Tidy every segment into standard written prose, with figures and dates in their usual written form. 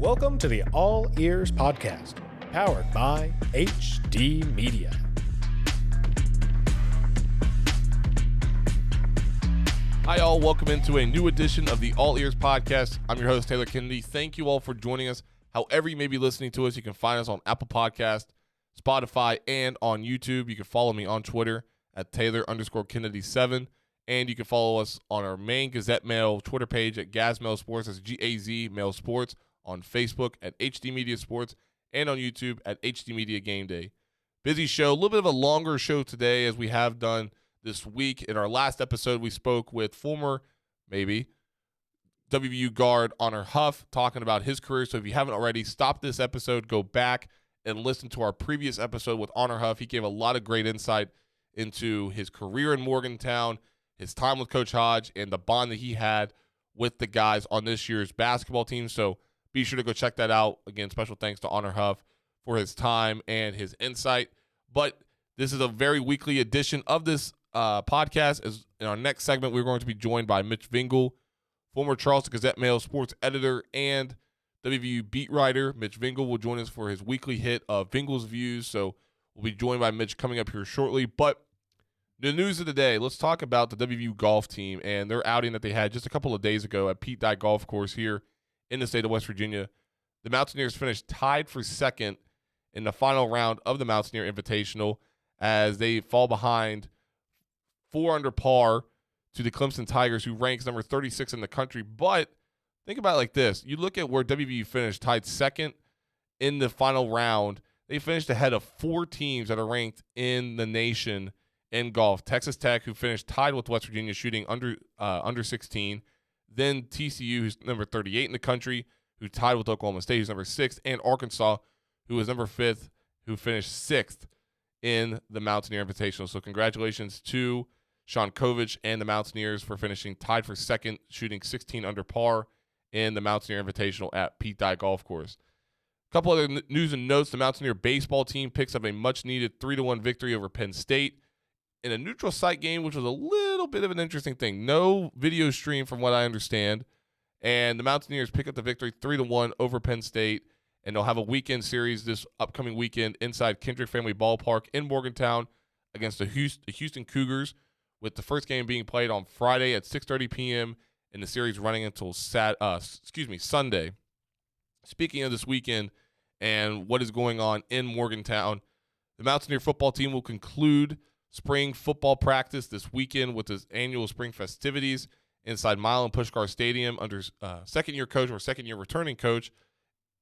Welcome to the All Eers podcast, powered by HD Media. Hi, all. Welcome into a new edition of the All Eers podcast. I'm your host, Taylor Kennedy. Thank you all for joining us. However you may be listening to us, you can find us on Apple Podcast, Spotify, and on YouTube. You can follow me on Twitter at Taylor_Kennedy7. And you can follow us on our main Gazette Mail Twitter page at Gaz Mail Sports. That's G-A-Z Mail Sports. On Facebook at HD Media Sports, and on YouTube at HD Media Game Day. Busy show, a little bit of a longer show today as we have done this week. In our last episode, we spoke with former, WVU guard Honor Huff, talking about his career. So if you haven't already, stop this episode, go back and listen to our previous episode with Honor Huff. He gave a lot of great insight into his career in Morgantown, his time with Coach Hodge, and the bond that he had with the guys on this year's basketball team. So be sure to go check that out. Again, special thanks to Honor Huff for his time and his insight. But this is a very weekly edition of this podcast. As in our next segment, we're going to be joined by Mitch Vingle, former Charleston Gazette Mail sports editor and WVU beat writer. Mitch Vingle will join us for his weekly hit of Vingle's Views. So we'll be joined by Mitch coming up here shortly. But the news of the day, let's talk about the WVU golf team and their outing that they had just a couple of days ago at Pete Dye Golf Course here in the state of West Virginia. The Mountaineers finished tied for second in the final round of the Mountaineer Invitational as they fall behind 4 under par to the Clemson Tigers, who ranks number 36 in the country. But think about it like this. You look at where WVU finished, tied second in the final round. They finished ahead of 4 teams that are ranked in the nation in golf. Texas Tech, who finished tied with West Virginia, shooting under 16. Then TCU, who's number 38 in the country, who tied with Oklahoma State, who's number 6th, and Arkansas, who was number 5th, who finished 6th in the Mountaineer Invitational. So congratulations to Sean Kovich and the Mountaineers for finishing tied for second, shooting 16 under par in the Mountaineer Invitational at Pete Dye Golf Course. A couple other news and notes. The Mountaineer baseball team picks up a much-needed 3-1 victory over Penn State in a neutral site game, which was a little bit of an interesting thing. No video stream from what I understand. And the Mountaineers pick up the victory 3-1 over Penn State. And they'll have a weekend series this upcoming weekend inside Kendrick Family Ballpark in Morgantown against the Houston Cougars, with the first game being played on Friday at 6:30 p.m. and the series running until Sunday. Speaking of this weekend and what is going on in Morgantown, the Mountaineer football team will conclude spring football practice this weekend with his annual spring festivities inside Milan Puskar Stadium under second-year returning coach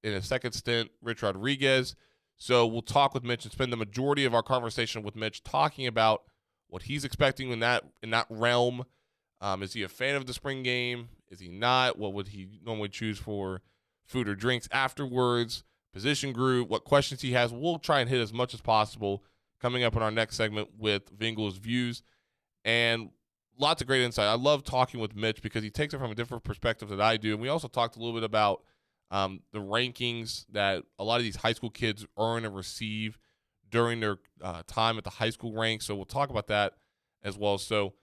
in a second stint, Rich Rodriguez. So we'll talk with Mitch and spend the majority of our conversation with Mitch talking about what he's expecting in that realm. Is he a fan of the spring game? Is he not? What would he normally choose for food or drinks afterwards? Position group, what questions he has. We'll try and hit as much as possible coming up in our next segment with Vingle's Views, and lots of great insight. I love talking with Mitch because he takes it from a different perspective than I do. And we also talked a little bit about the rankings that a lot of these high school kids earn and receive during their time at the high school ranks. So we'll talk about that as well. So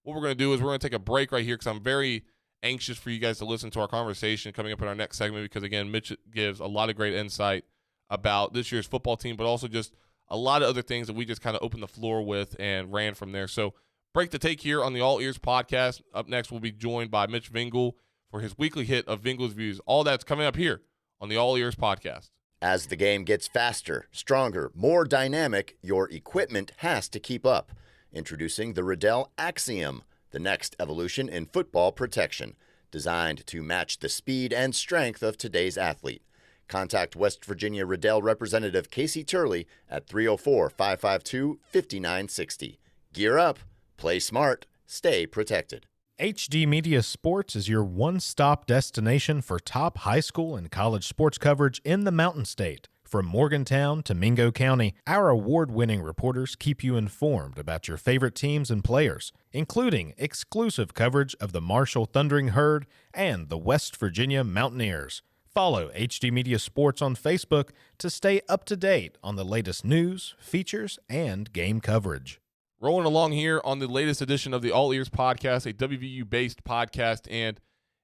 what we're going to do is we're going to take a break right here because I'm very anxious for you guys to listen to our conversation coming up in our next segment because, again, Mitch gives a lot of great insight about this year's football team, but also just a lot of other things that we just kind of opened the floor with and ran from there. So break to take here on the All Eers podcast. Up next, we'll be joined by Mitch Vingle for his weekly hit of Vingle's Views. All that's coming up here on the All Eers podcast. As the game gets faster, stronger, more dynamic, your equipment has to keep up. Introducing the Riddell Axiom, the next evolution in football protection, designed to match the speed and strength of today's athlete. Contact West Virginia Riddell Representative Casey Turley at 304-552-5960. Gear up, play smart, stay protected. HD Media Sports is your one-stop destination for top high school and college sports coverage in the Mountain State. From Morgantown to Mingo County, our award-winning reporters keep you informed about your favorite teams and players, including exclusive coverage of the Marshall Thundering Herd and the West Virginia Mountaineers. Follow HD Media Sports on Facebook to stay up to date on the latest news, features, and game coverage. Rolling along here on the latest edition of the All Eers podcast, a WVU-based podcast, and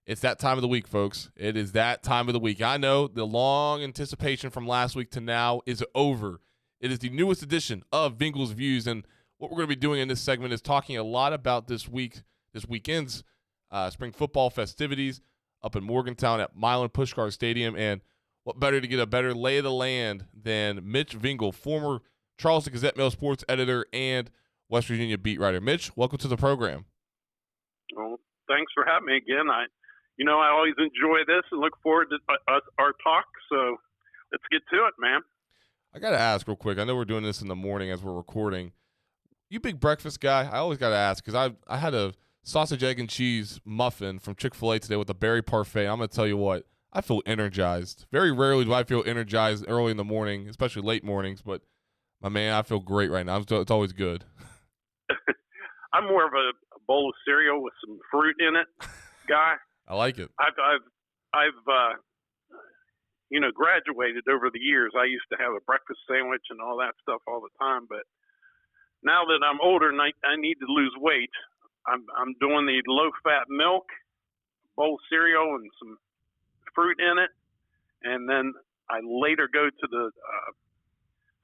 It's that time of the week, folks. It is that time of the week. I know the long anticipation from last week to now is over. It is the newest edition of Vingle's Views, and what we're going to be doing in this segment is talking a lot about this weekend's spring football festivities up in Morgantown at Milan Pushkar Stadium, and what better to get a better lay of the land than Mitch Vingle, former Charleston Gazette-Mail sports editor and West Virginia beat writer. Mitch, welcome to the program. Well, thanks for having me again. I always enjoy this and look forward to our talk. So let's get to it, man. I got to ask real quick. I know we're doing this in the morning as we're recording. You big breakfast guy? I always got to ask because I had a sausage, egg, and cheese muffin from Chick-fil-A today with a berry parfait. I'm going to tell you what, I feel energized. Very rarely do I feel energized early in the morning, especially late mornings. But, my man, I feel great right now. It's always good. I'm more of a bowl of cereal with some fruit in it guy. I like it. I've graduated over the years. I used to have a breakfast sandwich and all that stuff all the time, but now that I'm older and I need to lose weight, I'm doing the low-fat milk, bowl of cereal, and some fruit in it, and then I later go to the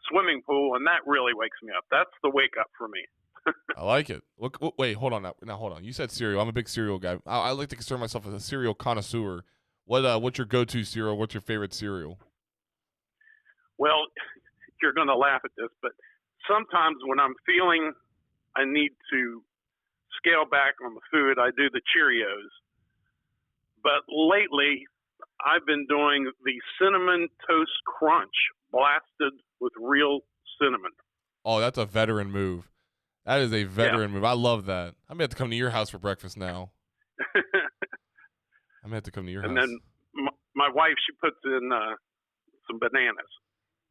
swimming pool, and that really wakes me up. That's the wake-up for me. I like it. Look, wait, hold on now. Hold on. You said cereal. I'm a big cereal guy. I like to consider myself as a cereal connoisseur. What's your go-to cereal? What's your favorite cereal? Well, you're going to laugh at this, but sometimes when I'm feeling I need to scale back on the food, I do the Cheerios. But lately, I've been doing the Cinnamon Toast Crunch blasted with real cinnamon. Oh, that's a veteran move. That is a veteran move. I love that. I'm going to have to come to your house for breakfast now. I'm going to have to come to your house. And then my wife, she puts in some bananas.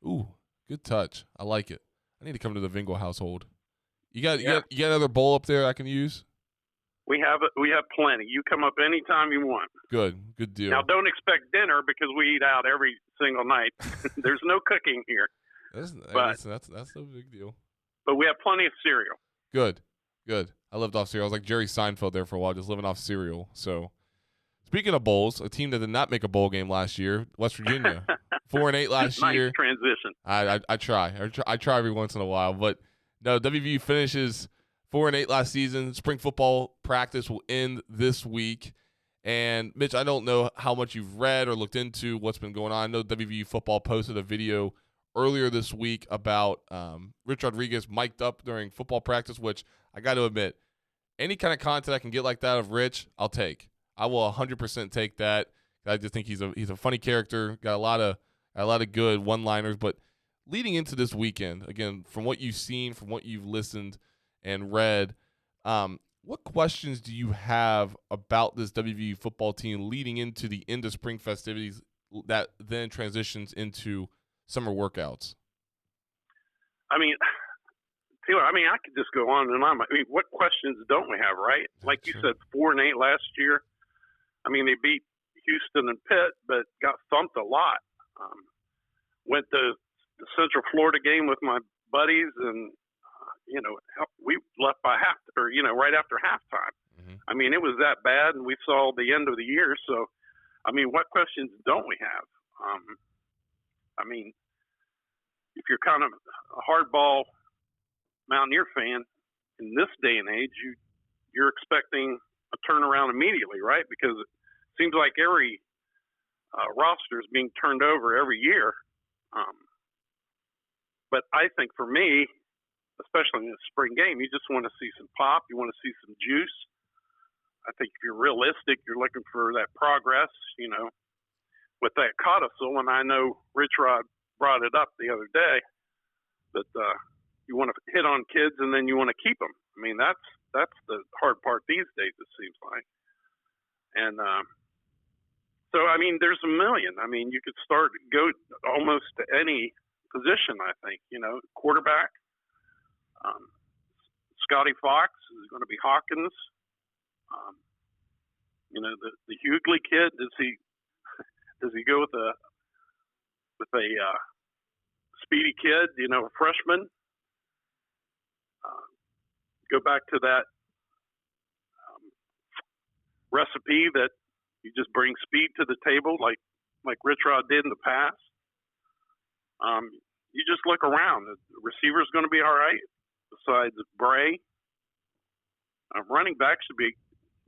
Ooh, good touch. I like it. I need to come to the Vingle household. You got another bowl up there I can use? We have plenty. You come up anytime you want. Good deal. Now, don't expect dinner because we eat out every single night. There's no cooking here. That's no big deal. But we have plenty of cereal. Good. I lived off cereal. I was like Jerry Seinfeld there for a while, just living off cereal. So, speaking of bowls, a team that did not make a bowl game last year, West Virginia, 4-8 last year. Nice transition. I try every once in a while, but no. WVU finishes 4-8 last season. Spring football practice will end this week. And Mitch, I don't know how much you've read or looked into what's been going on. I know WVU football posted a video earlier this week about Rich Rodriguez mic'd up during football practice, which I got to admit, any kind of content I can get like that of Rich, I'll take. I will 100% take that. I just think he's a funny character, got a lot of good one-liners. But leading into this weekend, again, from what you've seen, from what you've listened and read, what questions do you have about this WVU football team leading into the end of spring festivities that then transitions into summer workouts? I mean, Taylor, I could just go on and on. I mean, what questions don't we have, right? Like you said, 4-8 last year. I mean, they beat Houston and Pitt, but got thumped a lot. Went to the Central Florida game with my buddies, and we left by right after halftime. Mm-hmm. I mean, it was that bad, and we saw the end of the year. So, I mean, what questions don't we have? I mean, if you're kind of a hardball Mountaineer fan in this day and age, you're expecting a turnaround immediately, right? Because it seems like every roster is being turned over every year. But I think for me, especially in the spring game, you just want to see some pop. You want to see some juice. I think if you're realistic, you're looking for that progress, with that codicil. And I know Rich Rod brought it up the other day that you want to hit on kids and then you want to keep them. I mean, that's the hard part these days, it seems like. And so, I mean, there's a million. I mean, you could go almost to any position, I think, quarterback. Scotty Fox is going to be Hawkins. The Hughley kid, does he go with a speedy kid, a freshman? Go back to that recipe that You just bring speed to the table like Rich Rod did in the past. You just look around. The receiver's going to be all right. Besides Bray, running back should be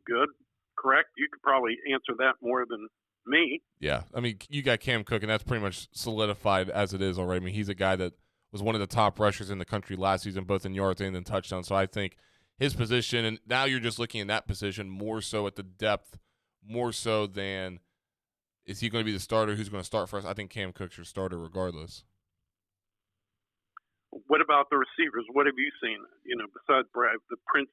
good. Correct? You could probably answer that more than me. Yeah, I mean, you got Cam Cook, and that's pretty much solidified as it is already. I mean, he's a guy that was one of the top rushers in the country last season, both in yards and in touchdowns. So I think his position, and now you're just looking at that position more so at the depth, more so than is he going to be the starter, who's going to start for us. I think Cam Cook's your starter regardless. What about the receivers? What have you seen? Besides Brad, the Prince.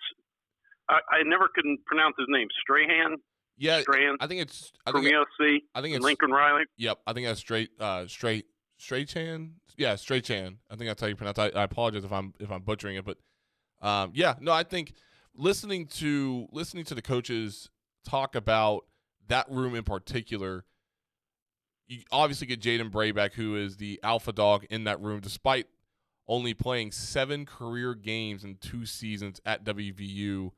I never couldn't pronounce his name. Strahan. Yeah, Strahan. I think it's from USC. I think it's Lincoln Riley. Yep, I think that's Strachan. Yeah, Strachan. I think that's how you pronounce it. I apologize if I'm butchering it, but I think listening to the coaches talk about that room in particular, you obviously get Jaden Bray back, who is the alpha dog in that room, despite only playing 7 career games in 2 seasons at WVU.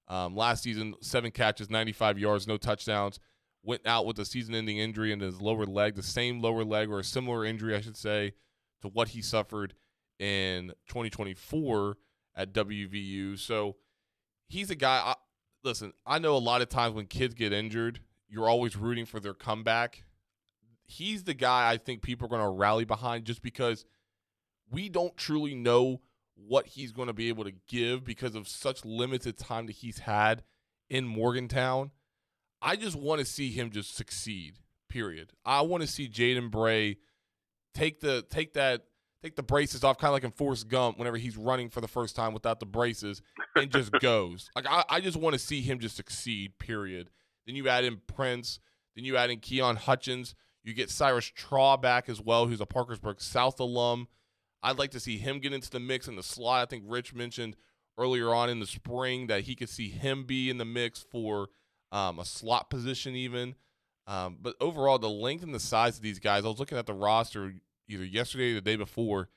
Last season, 7 catches, 95 yards, no touchdowns. Went out with a season-ending injury in his lower leg, the same lower leg, or a similar injury, I should say, to what he suffered in 2024 at WVU. So he's a guy. Listen, I know a lot of times when kids get injured, you're always rooting for their comeback. He's the guy I think people are going to rally behind just because we don't truly know what he's going to be able to give because of such limited time that he's had in Morgantown. I just want to see him just succeed, period. I want to see Jaden Bray take the braces off, kind of like in Forrest Gump whenever he's running for the first time without the braces and just goes. Like I just want to see him just succeed, period. Then you add in Prince. Then you add in Keon Hutchins. You get Cyrus Traw back as well, who's a Parkersburg South alum. I'd like to see him get into the mix in the slot. I think Rich mentioned earlier on in the spring that he could see him be in the mix for a slot position even. But overall, the length and the size of these guys, I was looking at the roster either yesterday or the day before.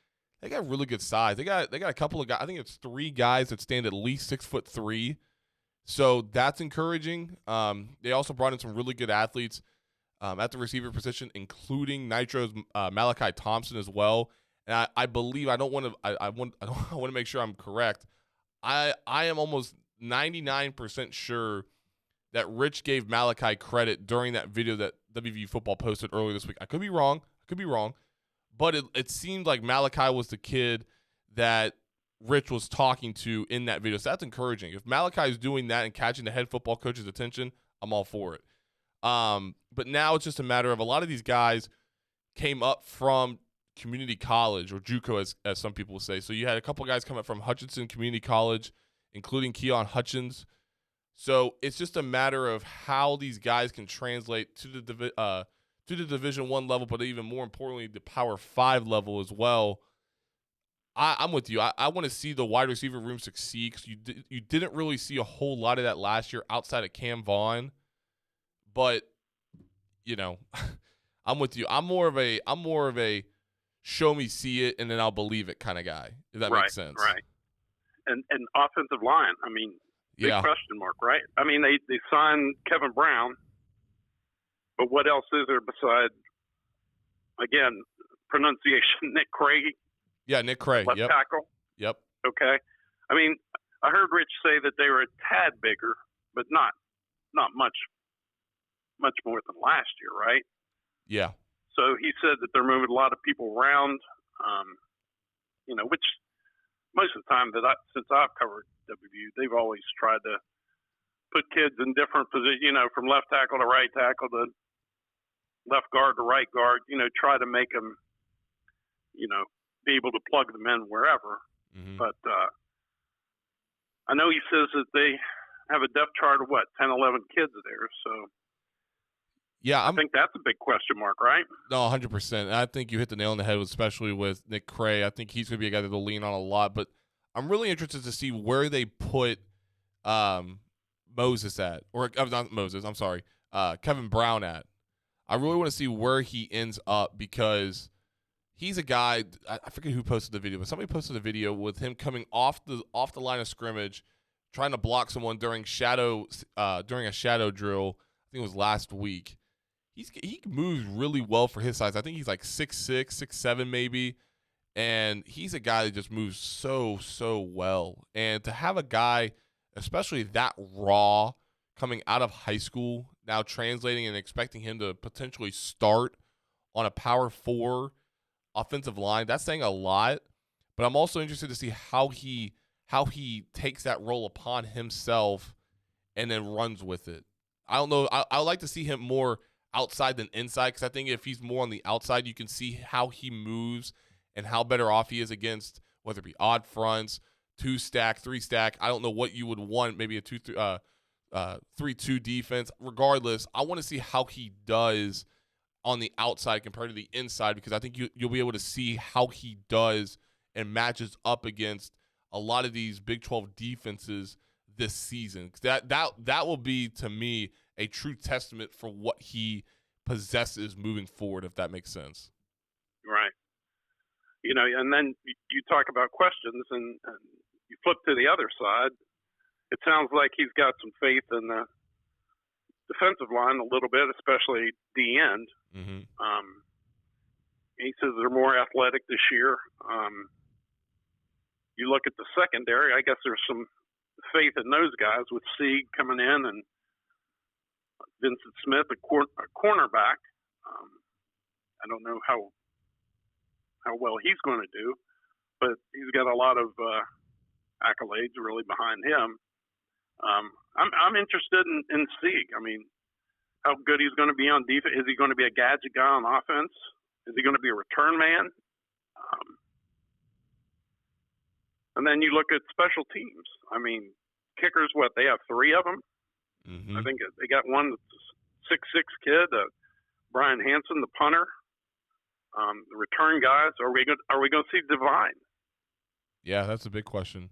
They got really good size. They got a couple of guys. I think it's 3 guys that stand at least 6'3". So that's encouraging. They also brought in some really good athletes at the receiver position, including Nitro's Malachi Thompson as well. And I believe I want to make sure I'm correct. I am almost 99% sure that Rich gave Malachi credit during that video that WVU football posted earlier this week. I could be wrong, but it seemed like Malachi was the kid that Rich was talking to in that video. So that's encouraging. If Malachi is doing that and catching the head football coach's attention, I'm all for it. But now it's just a matter of a lot of these guys came up from community college, or JUCO as some people will say. So you had a couple guys come up from Hutchinson Community College, including Keon Hutchins. So it's just a matter of how these guys can translate to the Division I level, but even more importantly, the Power 5 level as well. I'm with you. I want to see the wide receiver room succeed because you didn't really see a whole lot of that last year outside of Cam Vaughn. But I'm with you. I'm more of a show me, see it, and then I'll believe it kind of guy. If that makes sense. Right. And offensive line. I mean, big question mark, right? I mean, they signed Kevin Brown, but what else is there besides, again, pronunciation, Nick Craig? Yeah, Nick Craig. Left tackle. Yep. Okay. I mean, I heard Rich say that they were a tad bigger, but not much more than last year, right? Yeah. So he said that they're moving a lot of people around, which most of the time since I've covered WVU, they've always tried to put kids in different positions, from left tackle to right tackle to left guard to right guard, try to make them, be able to plug them in wherever. Mm-hmm. But I know he says that they have a depth chart of 10, 11 kids there. So yeah, I think that's a big question mark, right? No, 100%. I think you hit the nail on the head, especially with Nick Cray. I think he's going to be a guy that they'll lean on a lot. But I'm really interested to see where they put Moses at. Or not Moses, I'm sorry. Kevin Brown at. I really want to see where he ends up because he's a guy, I forget who posted the video, but somebody posted a video with him coming off the line of scrimmage, trying to block someone during a shadow drill. think it was last week. He moves really well for his size. I think he's like 6'6", 6'7", maybe. And he's a guy that just moves so well. And to have a guy, especially that raw, coming out of high school, now translating and expecting him to potentially start on a power 4 offensive line, that's saying a lot. But I'm also interested to see how he takes that role upon himself and then runs with it. I don't know. I would like to see him more outside than inside, because I think if he's more on the outside, you can see how he moves and how better off he is against, whether it be odd fronts, 2-stack, 3-stack. I don't know what you would want, maybe a 3-2 defense. Regardless, I want to see how he does on the outside compared to the inside, because I think you'll be able to see how he does and matches up against a lot of these Big 12 defenses this season. That will be, to me, a true testament for what he possesses moving forward, if that makes sense. Right. And then you talk about questions, and you flip to the other side. It sounds like he's got some faith in the defensive line a little bit, especially the end. Mm-hmm. He says they're more athletic this year. You look at the secondary, I guess there's some faith in those guys with Sieg coming in and Vincent Smith, a cornerback. I don't know how well he's going to do, but he's got a lot of accolades really behind him. I'm interested in Sieg. I mean, how good he's going to be on defense. Is he going to be a gadget guy on offense? Is he going to be a return man? And then you look at special teams. I mean, kickers, they have 3 of them. Mm-hmm. I think they got one that's 6'6" kid, Brian Hansen, the punter. The return guys, are we going to see Divine? Yeah, that's a big question.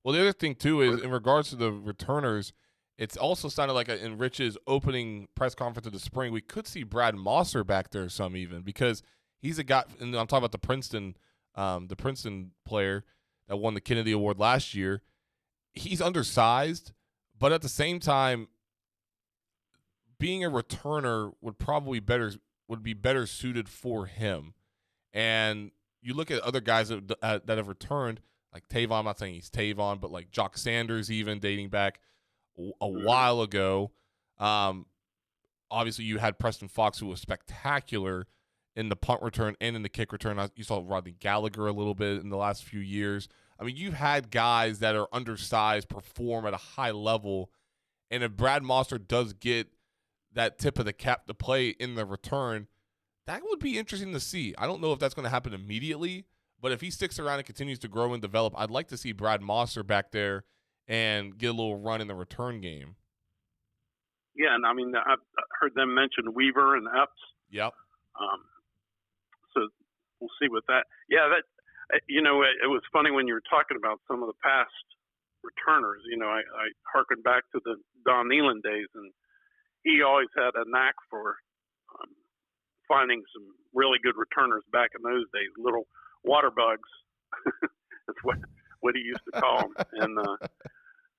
Well, the other thing too is in regards to the returners, it's also sounded like in Rich's opening press conference of the spring, we could see Brad Mosser back there some even, because he's a guy, and I'm talking about the Princeton player that won the Kennedy Award last year. He's undersized, but at the same time, being a returner would be better suited for him. And you look at other guys that have returned, like Tavon. I'm not saying he's Tavon, but like Jock Sanders, even dating back a while ago. Obviously, you had Preston Fox, who was spectacular in the punt return and in the kick return. You saw Rodney Gallagher a little bit in the last few years. I mean, you've had guys that are undersized perform at a high level, and if Brad Mosser does get that tip of the cap to play in the return, that would be interesting to see. I don't know if that's going to happen immediately, but if he sticks around and continues to grow and develop, I'd like to see Brad Mosser back there and get a little run in the return game. Yeah, and I mean, I've heard them mention Weaver and Epps. Yep. So we'll see with that. Yeah, it was funny when you were talking about some of the past returners. I harkened back to the Don Nealon days, and he always had a knack for finding some really good returners back in those days, little water bugs. That's what he used to call them. And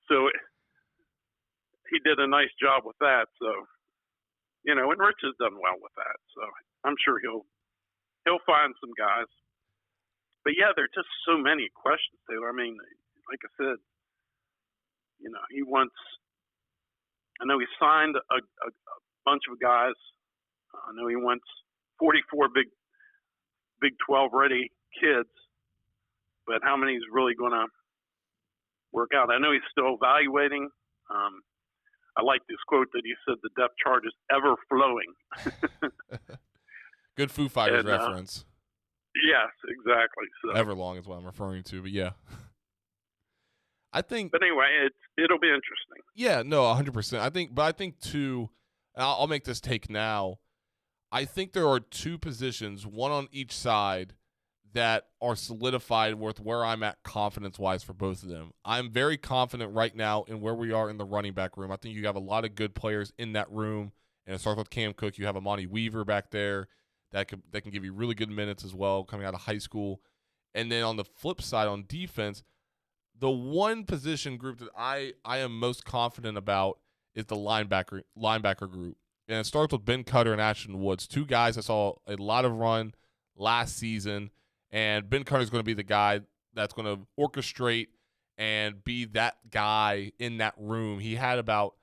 so he did a nice job with that. So, and Rich has done well with that. So I'm sure he'll find some guys. But yeah, there are just so many questions, Taylor. I mean, like I said, he wants. I know he signed a bunch of guys. I know he wants 44 Big 12 ready kids, but how many is really going to work out? I know he's still evaluating. I like this quote that he said, "The depth chart is ever flowing." Good Foo Fighters reference. Yes, exactly. So Everlong is what I'm referring to, but yeah. I think. But anyway, it'll be interesting. Yeah, no, 100%. I think too. I'll make this take now. I think there are 2 positions, one on each side, that are solidified with where I'm at confidence-wise for both of them. I'm very confident right now in where we are in the running back room. I think you have a lot of good players in that room. And it starts with Cam Cook. You have Amani Weaver back there that can give you really good minutes as well coming out of high school. And then on the flip side, on defense, the one position group that I am most confident about is the linebacker group. And it starts with Ben Cutter and Ashton Woods, two guys that saw a lot of run last season. And Ben Cutter is going to be the guy that's going to orchestrate and be that guy in that room. He had about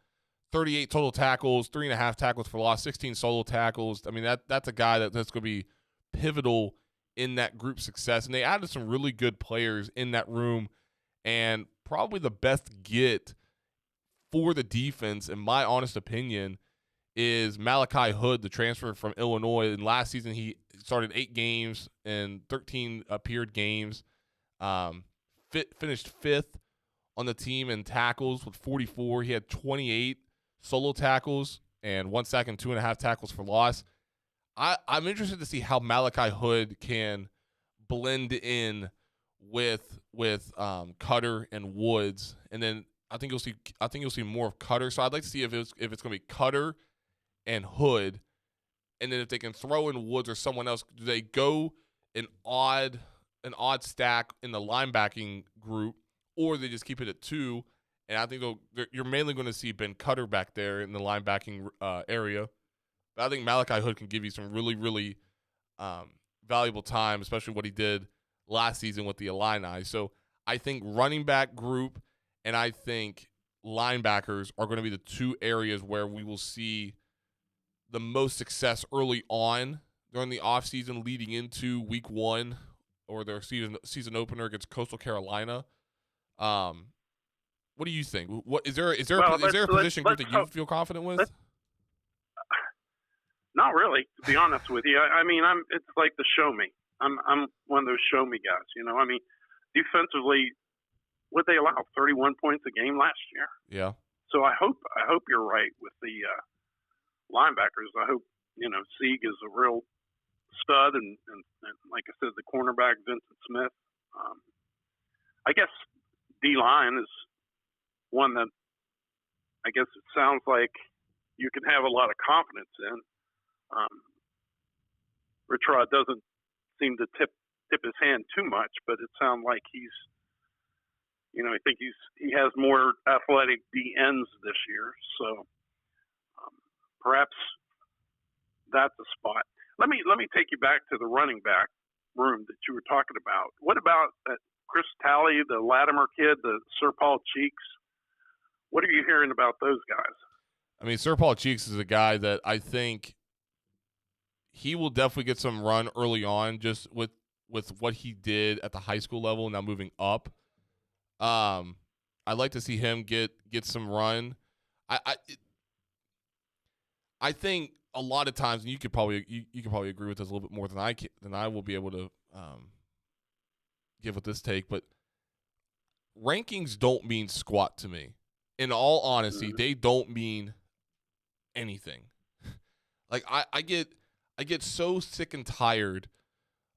38 total tackles, 3.5 tackles for loss, 16 solo tackles. I mean, that's a guy that's going to be pivotal in that group success. And they added some really good players in that room. And probably the best get for the defense, in my honest opinion, is Malachi Hood, the transfer from Illinois. And last season, he started 8 games and 13 appeared games. Finished 5th on the team in tackles with 44. He had 28 solo tackles and 1 sack and 2.5 tackles for loss. I'm interested to see how Malachi Hood can blend in with Cutter and Woods, and then I think you'll see more of Cutter. So I'd like to see if it's going to be Cutter and Hood, and then if they can throw in Woods or someone else, do they go an odd stack in the linebacking group, or they just keep it at 2? And I think you're mainly going to see Ben Cutter back there in the linebacking area. But I think Malachi Hood can give you some really, really valuable time, especially what he did last season with the Illini. So I think running back group and I think linebackers are going to be the 2 areas where we will see the most success early on during the offseason leading into week 1 or their season opener against Coastal Carolina. What do you think? What is there a position group that you feel confident with? Not really, to be honest with you. I mean, it's like the show me. I'm one of those show me guys. You know, I mean, defensively, what they allow 31 points a game last year. Yeah. So I hope you're right with the linebackers. I hope Sieg is a real stud, and like I said, the cornerback Vincent Smith. I guess D-line is one that I guess it sounds like you can have a lot of confidence in. Rich Rod doesn't seem to tip his hand too much, but it sounds like he's, I think he has more athletic DNs this year. So perhaps that's a spot. Let me take you back to the running back room that you were talking about. What about Chris Talley, the Latimer kid, the Sir Paul Cheeks? What are you hearing about those guys? I mean, Sir Paul Cheeks is a guy that I think he will definitely get some run early on, just with what he did at the high school level, now moving up. I'd like to see him get some run. I think a lot of times, and you could probably agree with this a little bit more than I will be able to give with this take, but rankings don't mean squat to me. In all honesty, they don't mean anything. Like I get so sick and tired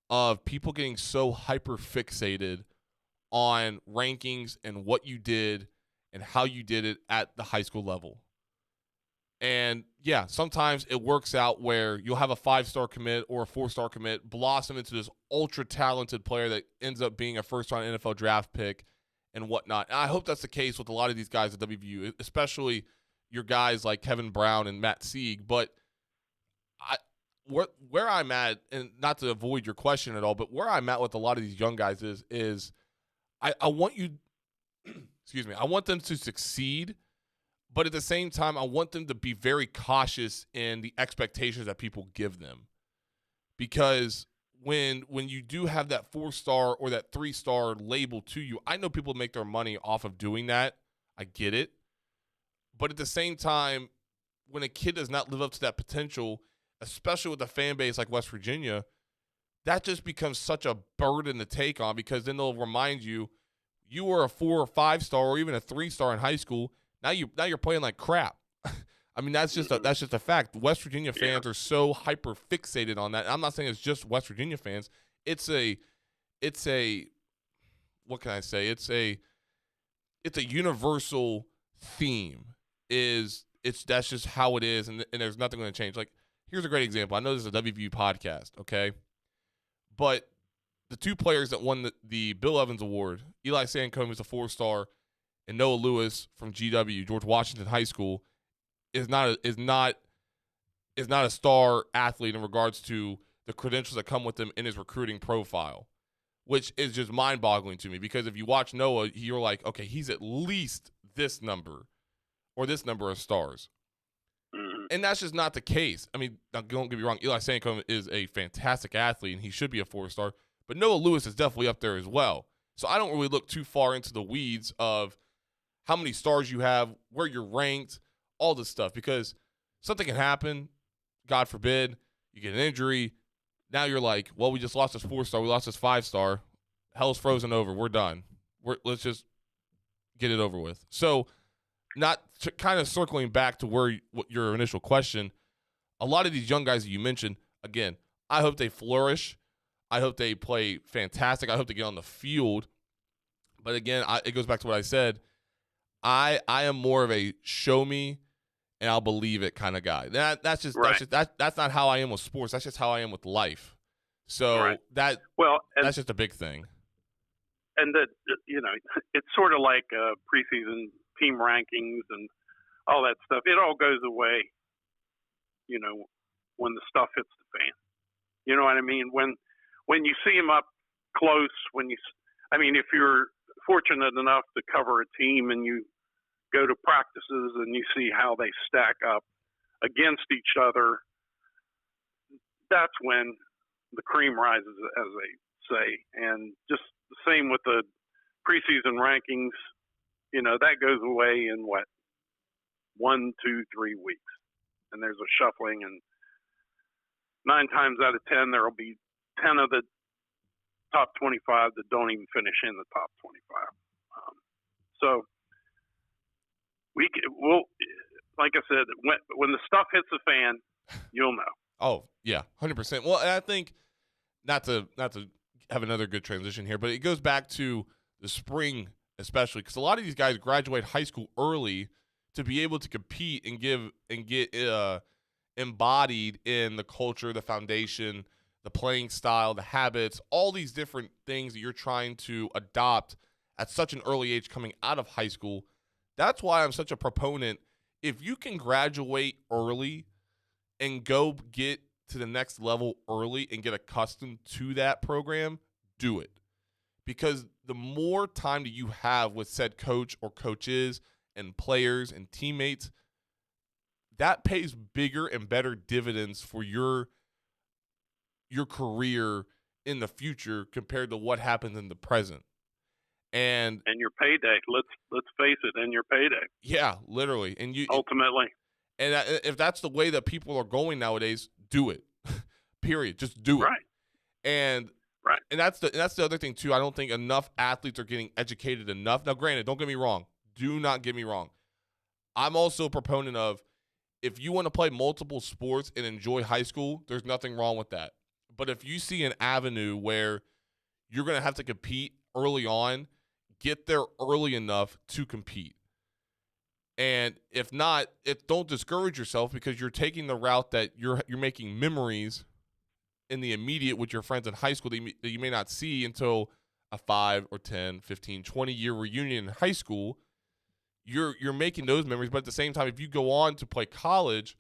of people getting so hyper fixated on rankings and what you did and how you did it at the high school level. And yeah, sometimes it works out where you'll have a 5-star commit or a 4-star commit blossom into this ultra talented player that ends up being a first-round NFL draft pick and whatnot. And I hope that's the case with a lot of these guys at WVU, especially your guys like Kevin Brown and Matt Sieg. But where I'm at, and not to avoid your question at all, but where I'm at with a lot of these young guys is I want you, excuse me, I want them to succeed, but at the same time, I want them to be very cautious in the expectations that people give them. Because when you do have that 4-star or that 3-star label to you, I know people make their money off of doing that. I get it. But at the same time, when a kid does not live up to that potential, especially with a fan base like West Virginia, that just becomes such a burden to take on, because then they'll remind you were a 4 or 5-star or even a 3-star in high school. Now you're playing like crap. I mean, that's just a fact. West Virginia fans are so hyper fixated on that. I'm not saying it's just West Virginia fans. It's a what can I say? It's a universal theme. That's just how it is, and there's nothing going to change. Like, here's a great example. I know this is a WVU podcast, okay? But the 2 players that won the Bill Evans Award, Eli Sancombe is a 4-star, and Noah Lewis from GW, George Washington High School, is not a star athlete in regards to the credentials that come with him in his recruiting profile, which is just mind-boggling to me. Because if you watch Noah, you're like, okay, he's at least this number or this number of stars. And that's just not the case. I mean, don't get me wrong. Eli Sankum is a fantastic athlete, and he should be a 4-star. But Noah Lewis is definitely up there as well. So I don't really look too far into the weeds of how many stars you have, where you're ranked, all this stuff. Because something can happen, God forbid, you get an injury. Now you're like, well, we just lost this 4-star. We lost this 5-star. Hell's frozen over. We're done. Let's just get it over with. So kind of circling back to what your initial question, a lot of these young guys that you mentioned, again, I hope they flourish. I hope they play fantastic. I hope they get on the field. But again, it goes back to what I said. I am more of a show me and I'll believe it kind of guy. That's not how I am with sports. That's just how I am with life. So that's just a big thing. And that, it's sort of like preseason team rankings and all that stuff. It all goes away, when the stuff hits the fan. You know what I mean? When you see them up close, if you're fortunate enough to cover a team and you go to practices and you see how they stack up against each other, that's when the cream rises, as they say. And just the same with the preseason rankings, that goes away in 1, 2, 3 weeks. And there's a shuffling, and 9 times out of 10, there will be 10 of the top 25 that don't even finish in the top 25. So we'll, like I said, when the stuff hits the fan, you'll know. Oh yeah, 100%. Well, and I think not to have another good transition here, but it goes back to the spring, especially because a lot of these guys graduate high school early to be able to compete and get embodied in the culture, the foundation, the playing style, the habits, all these different things that you're trying to adopt at such an early age coming out of high school. That's why I'm such a proponent. If you can graduate early and go get to the next level early and get accustomed to that program, do it. Because the more time that you have with said coach or coaches and players and teammates, that pays bigger and better dividends for your career in the future compared to what happens in the present. And your payday, let's face it, and your payday. Yeah, literally. And you ultimately. And if that's the way that people are going nowadays, do it. Period. Just do it. Right. And that's the other thing too. I don't think enough athletes are getting educated enough. Now, granted, don't get me wrong. Do not get me wrong. I'm also a proponent of, if you want to play multiple sports and enjoy high school, there's nothing wrong with that. But if you see an avenue where you're going to have to compete early on, get there early enough to compete. And if not, don't discourage yourself, because you're taking the route that you're making memories in the immediate with your friends in high school that you may not see until a 5 or 10, 15, 20-year reunion in high school. You're making those memories, but at the same time, if you go on to play college,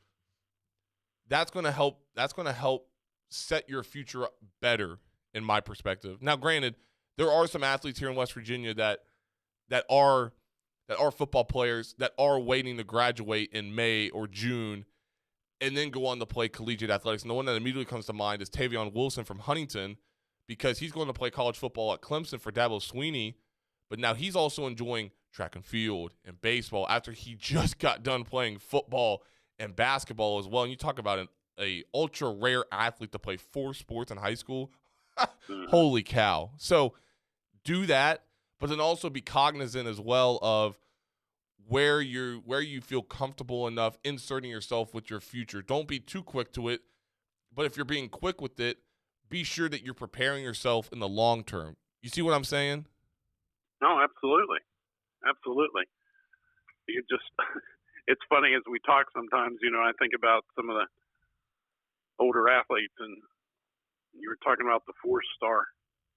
that's going to help set your future up better, in my perspective. Now, granted, there are some athletes here in West Virginia that are football players that are waiting to graduate in May or June and then go on to play collegiate athletics. And the one that immediately comes to mind is Tavion Wilson from Huntington, because he's going to play college football at Clemson for Dabo Swinney, but now he's also enjoying track and field and baseball after he just got done playing football and basketball as well. And you talk about a ultra rare athlete to play 4 sports in high school. Holy cow. So do that, but then also be cognizant as well of where you feel comfortable enough inserting yourself with your future. Don't be too quick to it, but if you're being quick with it, be sure that you're preparing yourself in the long term. You see what I'm saying? No, absolutely. Absolutely. It's funny as we talk sometimes, I think about some of the older athletes, and you were talking about the 4-star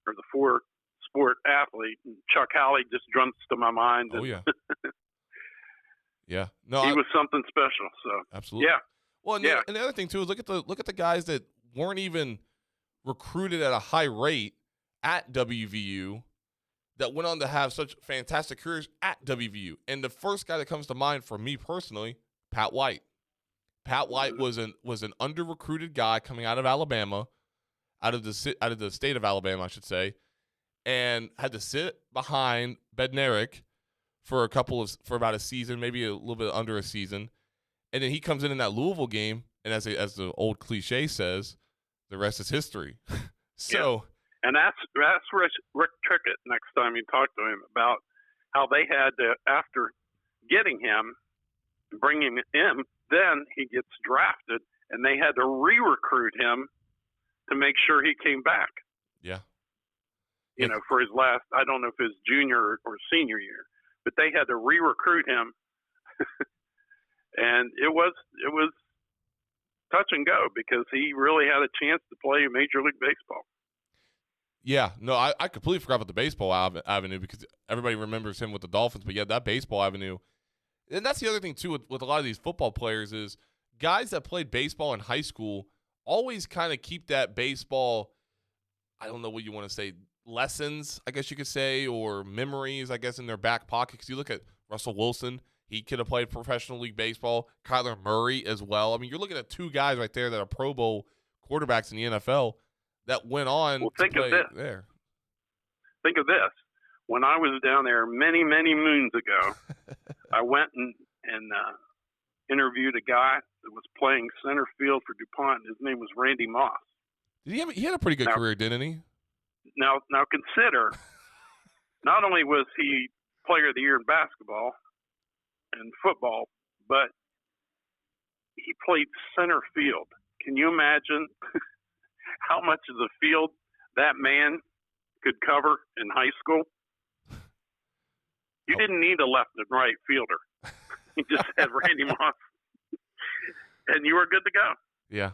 or the 4-sport athlete, and Chuck Howley just jumps to my mind. Oh, yeah. Yeah. No, he was something special. So absolutely. yeah. Well, and, and the other thing too is look at the guys that weren't even recruited at a high rate at WVU that went on to have such fantastic careers at WVU. And the first guy that comes to mind for me personally, Pat White. Pat White was an under recruited guy coming out of Alabama, out of the state of Alabama, I should say, and had to sit behind Bednarik for about a season, maybe a little bit under a season, and then he comes in that Louisville game, and as the old cliche says, the rest is history. So, and that's Rick Trickett. Next time you talk to him about how they had to, after getting him, bringing him in, then he gets drafted, and they had to re-recruit him to make sure he came back. Yeah. You know, for his last, I don't know if his junior or senior year, but they had to re-recruit him. And it was touch and go because he really had a chance to play Major League Baseball. Yeah, no, I completely forgot about the baseball avenue because everybody remembers him with the Dolphins, but yeah, that baseball avenue. And that's the other thing, too, with a lot of these football players is guys that played baseball in high school always kind of keep that baseball, I don't know what you want to say, lessons, I guess you could say, or memories, I guess, in their back pocket. Because you look at Russell Wilson, he could have played professional league baseball. Kyler Murray as well. I mean, you're looking at two guys right there that are Pro Bowl quarterbacks in the NFL that went on to play there. Think of this. When I was down there many, many moons ago, I went and interviewed a guy that was playing center field for DuPont. His name was Randy Moss. He had a pretty good career, didn't he? Now consider, not only was he player of the year in basketball and football, but he played center field. Can you imagine how much of the field that man could cover in high school? You didn't need a left and right fielder. You just had Randy Moss, and you were good to go. Yeah.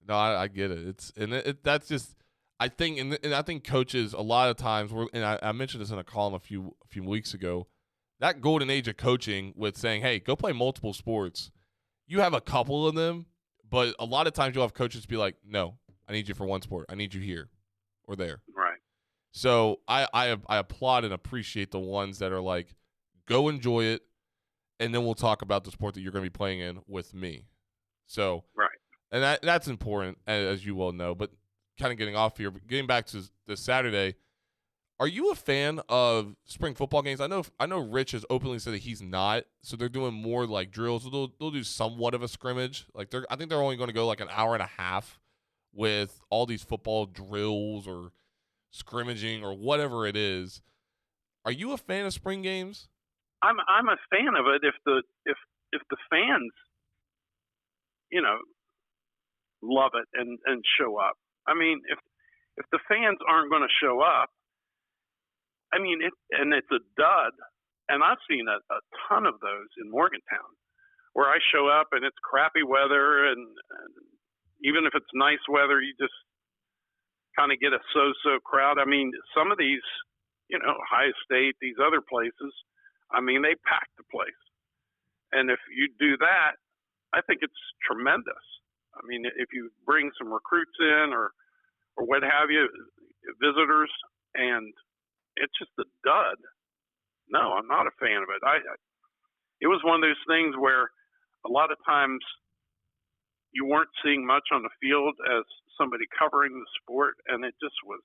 No, I get it. That's just, I think, and I think coaches a lot of times, and I mentioned this in a column a few weeks ago, that golden age of coaching with saying, hey, go play multiple sports. You have a couple of them, but a lot of times you'll have coaches be like, no, I need you for one sport. I need you here or there. Right. So I applaud and appreciate the ones that are like, go enjoy it, and then we'll talk about the sport that you're going to be playing in with me. So, right. And that's important, as you well know. But kind of getting off here, getting back to this Saturday, are you a fan of spring football games? I know Rich has openly said that he's not, so they're doing more like drills. So they'll do somewhat of a scrimmage. Like I think they're only going to go like an hour and a half with all these football drills or scrimmaging or whatever it is. Are you a fan of spring games? I'm a fan of it if the fans, you know, love it and show up. I mean, if the fans aren't going to show up, I mean, it's a dud, and I've seen a ton of those in Morgantown where I show up and it's crappy weather, and even if it's nice weather, you just kind of get a so-so crowd. I mean, some of these, you know, Ohio State, these other places, I mean, they pack the place. And if you do that, I think it's tremendous. I mean, if you bring some recruits in or what have you, visitors, and it's just a dud. No, I'm not a fan of it. It was one of those things where a lot of times you weren't seeing much on the field as somebody covering the sport, and it just was,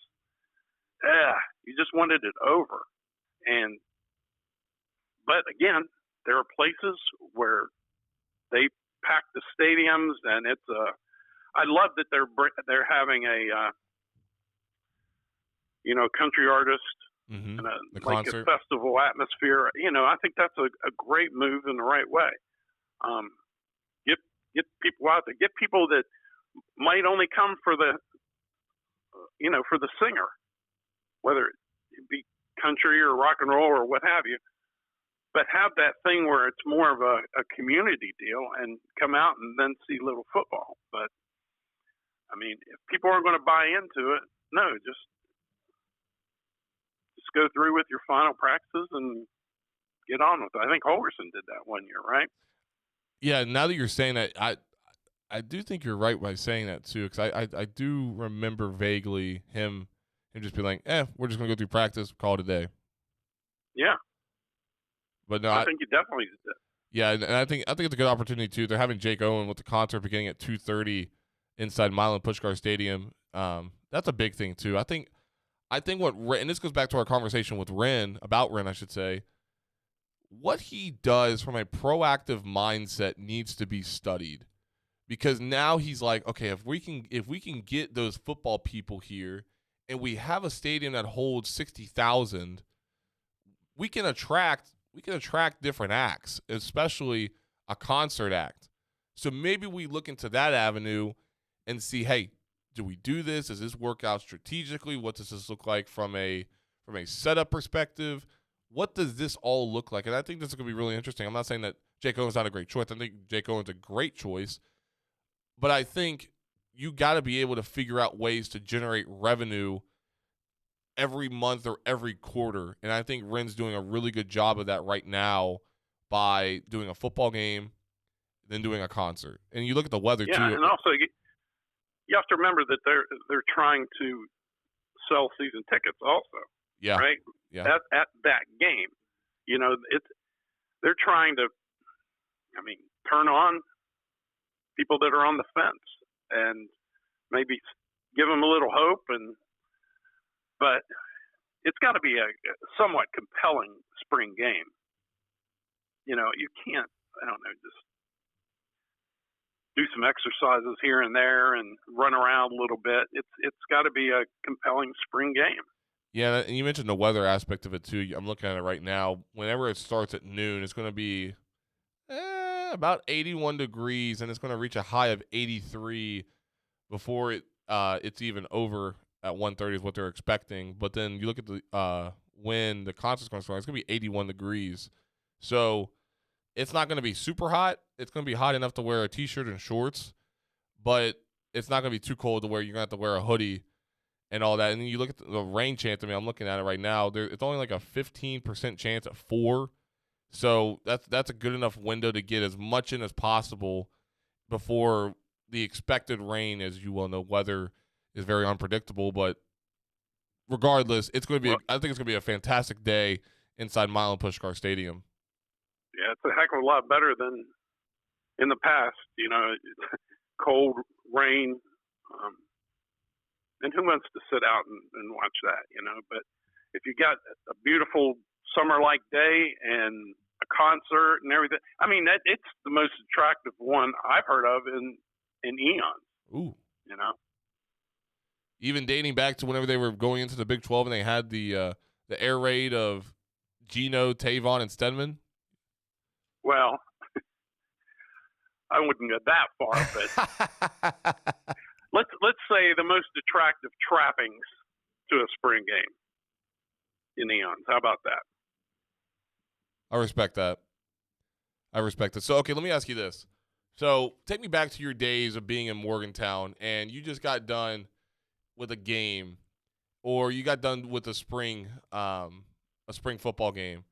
you just wanted it over. But again, there are places where they pack the stadiums, and I love that they're having a country artist and like a festival atmosphere. You know, I think that's a great move in the right way. Get people out there. Get people that might only come for the singer, whether it be country or rock and roll or what have you. But have that thing where it's more of a community deal and come out and then see little football. But, I mean, if people aren't going to buy into it, no, just go through with your final practices and get on with it. I think Holgerson did that one year, right? Yeah, now that you're saying that, I do think you're right by saying that too, because I do remember vaguely him just being like, we're just gonna go through practice, call it a day. Yeah. But no, I think he definitely did that. Yeah, and I think it's a good opportunity too. They're having Jake Owen with the concert beginning at 2:30 inside Milan Puskar Stadium. That's a big thing too. I think what Ren, and this goes back to our conversation with Ren, I should say. What he does from a proactive mindset needs to be studied, because now he's like, okay, if we can get those football people here, and we have a stadium that holds 60,000, we can attract different acts, especially a concert act. So maybe we look into that avenue and see, hey, do we do this? Does this work out strategically? What does this look like from a setup perspective? What does this all look like? And I think this is going to be really interesting. I'm not saying that Jake Owen's not a great choice. I think Jake Owen's a great choice. But I think you got to be able to figure out ways to generate revenue every month or every quarter. And I think Ren's doing a really good job of that right now by doing a football game, then doing a concert. And you look at the weather too. Yeah, and also you have to remember that they're trying to sell season tickets also. Yeah. Right? Yeah. At that game. They're trying to turn on people that are on the fence and maybe give them a little hope, but it's got to be a somewhat compelling spring game. You can't, just do some exercises here and there and run around a little bit. It's got to be a compelling spring game. Yeah, and you mentioned the weather aspect of it too. I'm looking at it right now. Whenever it starts at noon, it's going to be about 81 degrees, and it's going to reach a high of 83 before it's even over at 1:30 is what they're expecting. But then you look at the when the concert's going to start, it's going to be 81 degrees. So it's not going to be super hot. It's going to be hot enough to wear a T-shirt and shorts, but it's not going to be too cold to where you're going to have to wear a hoodie and all that. And then you look at the rain chance. I'm looking at it right now. It's only like a 15% chance at 4. So that's a good enough window to get as much in as possible before the expected rain. As you well know, weather is very unpredictable. But regardless, it's going to be. I think it's going to be a fantastic day inside Milan Puskar Stadium. Yeah, it's a heck of a lot better than in the past. Cold, rain. And who wants to sit out and watch that, But if you got a beautiful summer-like day and a concert and everything, it's the most attractive one I've heard of in eons. Ooh. Even dating back to whenever they were going into the Big 12 and they had the air raid of Geno, Tavon, and Stedman. Well, I wouldn't go that far, but let's say the most attractive trappings to a spring game in eons. How about that? I respect that. So, okay, let me ask you this. So, take me back to your days of being in Morgantown, and you just got done with a game, or you got done with a spring football game.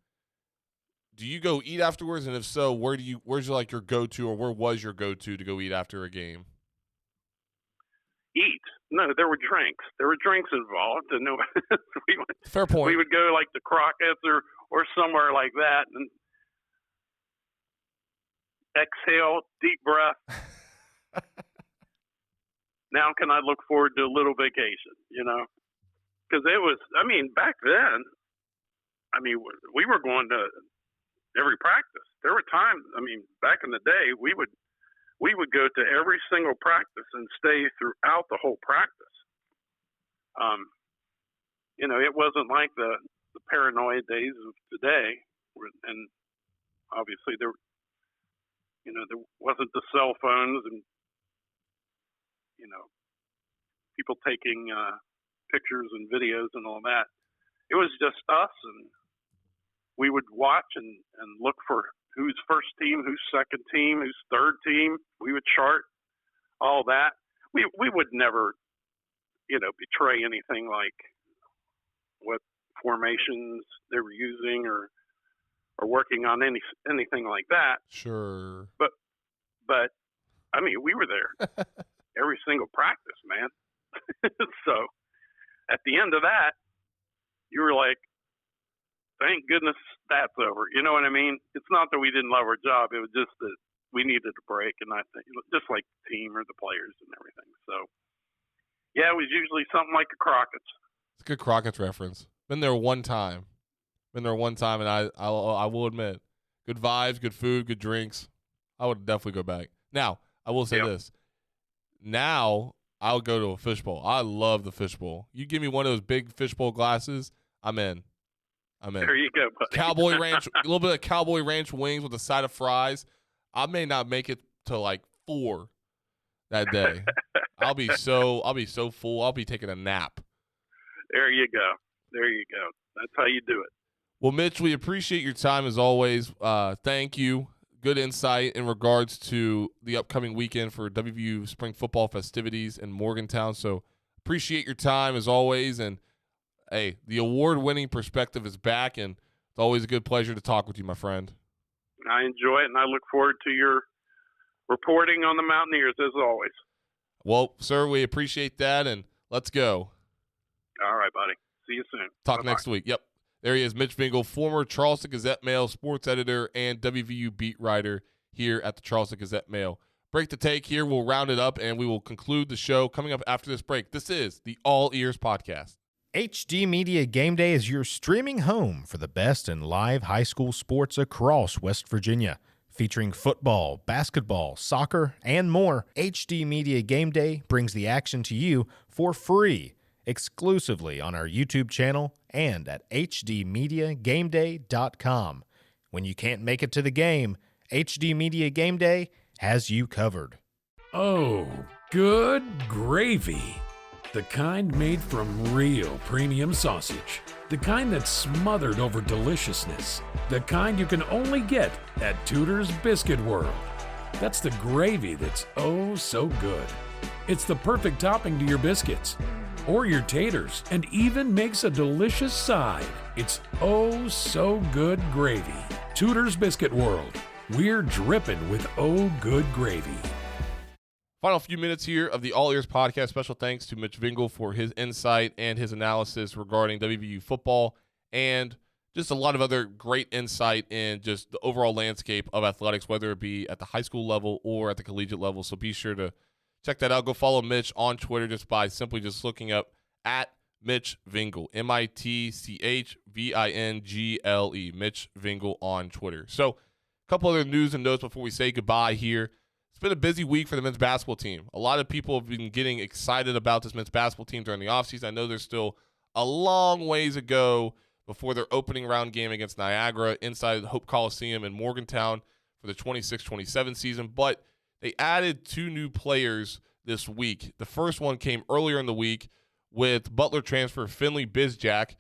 Do you go eat afterwards? And if so, where's your go-to, or where was your go-to to go eat after a game? Eat. No, there were drinks. There were drinks involved, and Fair point. We would go like to Crockett's or somewhere like that, and exhale, deep breath. Now can I look forward to a little vacation? Because it was. Back then, we were going to every practice. There were times. Back in the day, we would go to every single practice and stay throughout the whole practice. It wasn't like the paranoid days of today, and obviously there wasn't the cell phones and people taking pictures and videos and all that. It was just us, and we would watch and look for who's first team, who's second team, who's third team. We would chart all that. We would never, betray anything like what formations they were using or or working on anything like that. Sure. But I mean, we were there every single practice, man. So at the end of that, you were like, thank goodness that's over. You know what I mean? It's not that we didn't love our job. It was just that we needed a break, and I think just like the team or the players and everything. So yeah, it was usually something like the Crockett's. It's a good Crockett's reference. Been there one time, and I will admit, good vibes, good food, good drinks. I would definitely go back. Now, I will say this. Now, I'll go to a fishbowl. I love the fishbowl. You give me one of those big fishbowl glasses, I'm in. There you go, buddy. Cowboy Ranch, a little bit of Cowboy Ranch wings with a side of fries. I may not make it to like 4 that day. I'll be so full. I'll be taking a nap. There you go. That's how you do it. Well, Mitch, we appreciate your time as always. Thank you. Good insight in regards to the upcoming weekend for WVU spring football festivities in Morgantown. So appreciate your time as always. And hey, the award-winning perspective is back, and it's always a good pleasure to talk with you, my friend. I enjoy it, and I look forward to your reporting on the Mountaineers as always. Well, sir, we appreciate that, and let's go. All right, buddy. See you soon. Talk Bye-bye. next week. Yep. There he is, Mitch Vingle, former Charleston Gazette-Mail sports editor and WVU beat writer here at the Charleston Gazette-Mail. Break the take here. We'll round it up, and we will conclude the show coming up after this break. This is the All Eers Podcast. HD Media Game Day is your streaming home for the best in live high school sports across West Virginia. Featuring football, basketball, soccer, and more, HD Media Game Day brings the action to you for free, exclusively on our YouTube channel and at hdmediagameday.com. When you can't make it to the game, HD Media Game Day has you covered. Oh, good gravy. The kind made from real premium sausage. The kind that's smothered over deliciousness. The kind you can only get at Tudor's Biscuit World. That's the gravy that's oh so good. It's the perfect topping to your biscuits or your taters, and even makes a delicious side. It's oh so good gravy. Tudor's Biscuit World. We're dripping with oh good gravy. Final few minutes here of the All Ears Podcast. Special thanks to Mitch Vingle for his insight and his analysis regarding WVU football and just a lot of other great insight in just the overall landscape of athletics, whether it be at the high school level or at the collegiate level. So be sure to check that out. Go follow Mitch on Twitter just by simply just looking up at Mitch Vingle, MITCHVINGLE, Mitch Vingle on Twitter. So a couple other news and notes before we say goodbye here. It's been a busy week for the men's basketball team. A lot of people have been getting excited about this men's basketball team during the offseason. I know there's still a long ways to go before their opening round game against Niagara inside the Hope Coliseum in Morgantown for the 26-27 season, but they added 2 new players this week. The first one came earlier in the week with Butler transfer Finley Bizjack,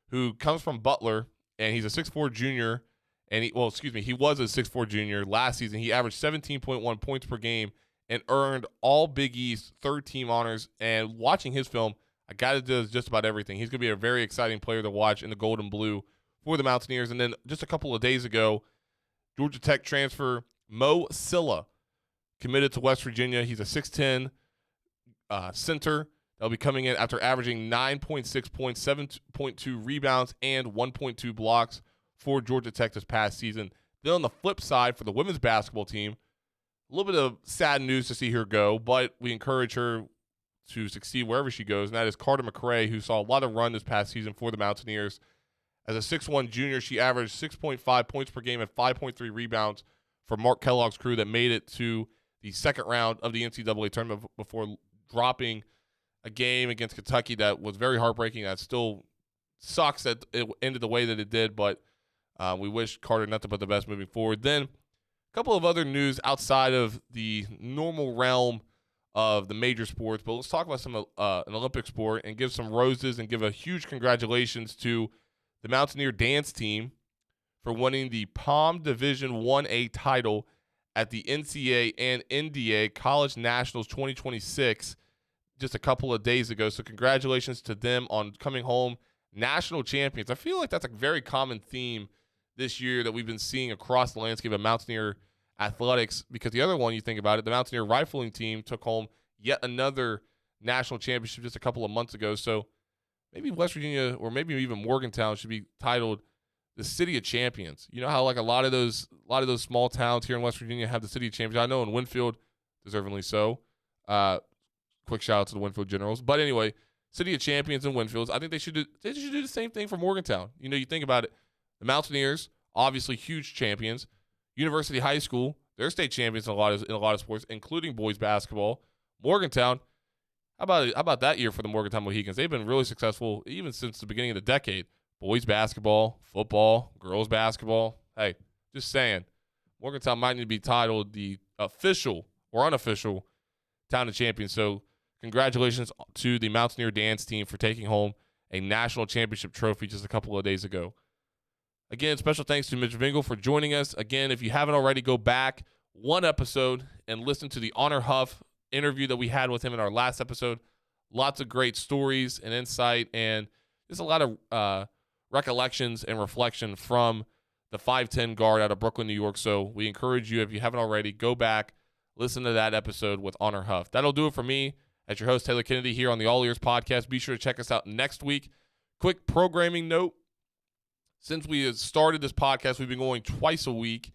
who comes from Butler, and he's a 6'4 junior. And he was a 6'4 junior. Last season, he averaged 17.1 points per game and earned all Big East third-team honors. And watching his film, a guy that does just about everything. He's going to be a very exciting player to watch in the gold and blue for the Mountaineers. And then just a couple of days ago, Georgia Tech transfer Mo Silla committed to West Virginia. He's a 6'10 center. They'll be coming in after averaging 9.6 points, 7.2 rebounds, and 1.2 blocks for Georgia Tech this past season. Then on the flip side, for the women's basketball team, a little bit of sad news to see her go, but we encourage her to succeed wherever she goes, and that is Carter McRae, who saw a lot of run this past season for the Mountaineers. As a 6'1 junior, she averaged 6.5 points per game and 5.3 rebounds for Mark Kellogg's crew that made it to the second round of the NCAA tournament before dropping a game against Kentucky that was very heartbreaking. That still sucks that it ended the way that it did, but we wish Carter nothing but the best moving forward. Then a couple of other news outside of the normal realm of the major sports, but let's talk about some an Olympic sport and give some roses and give a huge congratulations to the Mountaineer dance team for winning the POM Division 1A title at the NCAA and NDA College Nationals 2026 just a couple of days ago. So congratulations to them on coming home national champions. I feel like that's a very common theme this year that we've been seeing across the landscape of Mountaineer athletics, because the other one, you think about it, the Mountaineer rifling team took home yet another national championship just a couple of months ago. So maybe West Virginia, or maybe even Morgantown, should be titled the City of Champions. You know how like a lot of those small towns here in West Virginia have the City of Champions. I know in Winfield, deservingly so. Quick shout out to the Winfield Generals. But anyway, City of Champions in Winfield. I think they should do the same thing for Morgantown. You know, you think about it, the Mountaineers, obviously huge champions. University High School, they're state champions in a lot of sports, including boys basketball. Morgantown, how about that year for the Morgantown Mohegans? They've been really successful even since the beginning of the decade. Boys basketball, football, girls basketball. Hey, just saying, Morgantown might need to be titled the official or unofficial Town of Champions. So congratulations to the Mountaineer dance team for taking home a national championship trophy just a couple of days ago. Again, special thanks to Mitch Vingle for joining us. Again, if you haven't already, go back one episode and listen to the Honor Huff interview that we had with him in our last episode. Lots of great stories and insight, and just a lot of recollections and reflection from the 5'10 guard out of Brooklyn, New York. So we encourage you, if you haven't already, go back, listen to that episode with Honor Huff. That'll do it for me as your host, Taylor Kennedy, here on the All Eers podcast. Be sure to check us out next week. Quick programming note. Since we have started this podcast, we've been going twice a week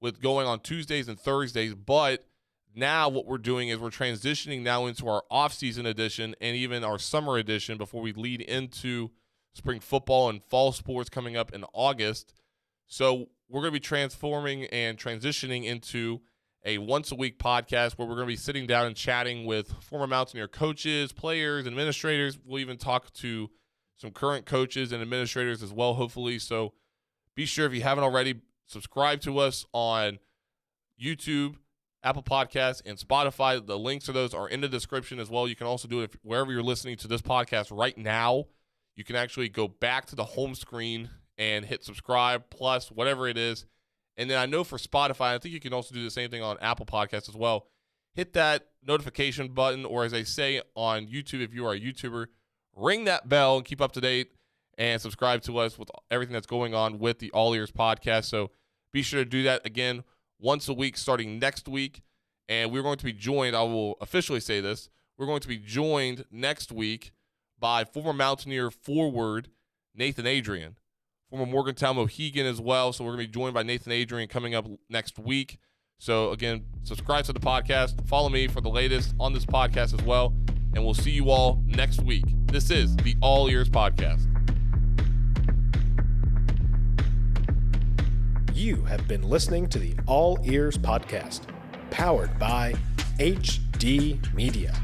with going on Tuesdays and Thursdays. But now what we're doing is we're transitioning now into our off-season edition and even our summer edition before we lead into spring football and fall sports coming up in August. So we're going to be transforming and transitioning into a once-a-week podcast where we're going to be sitting down and chatting with former Mountaineer coaches, players, administrators. We'll even talk to some current coaches and administrators as well, hopefully. So be sure, if you haven't already, subscribe to us on YouTube, Apple Podcasts, and Spotify. The links to those are in the description as well. You can also do it wherever you're listening to this podcast right now. You can actually go back to the home screen and hit subscribe, plus whatever it is. And then I know for Spotify, I think you can also do the same thing on Apple Podcasts as well. Hit that notification button, or as they say on YouTube, if you are a YouTuber, ring that bell and keep up to date and subscribe to us with everything that's going on with the All Eers podcast. So be sure to do that again once a week starting next week. And we're going to be joined, I will officially say this, we're going to be joined next week by former Mountaineer forward Nathan Adrian, former Morgantown Mohegan as well. So we're going to be joined by Nathan Adrian coming up next week. So again, subscribe to the podcast. Follow me for the latest on this podcast as well. And we'll see you all next week. This is the All Eers podcast. You have been listening to the All Eers podcast, powered by HD Media.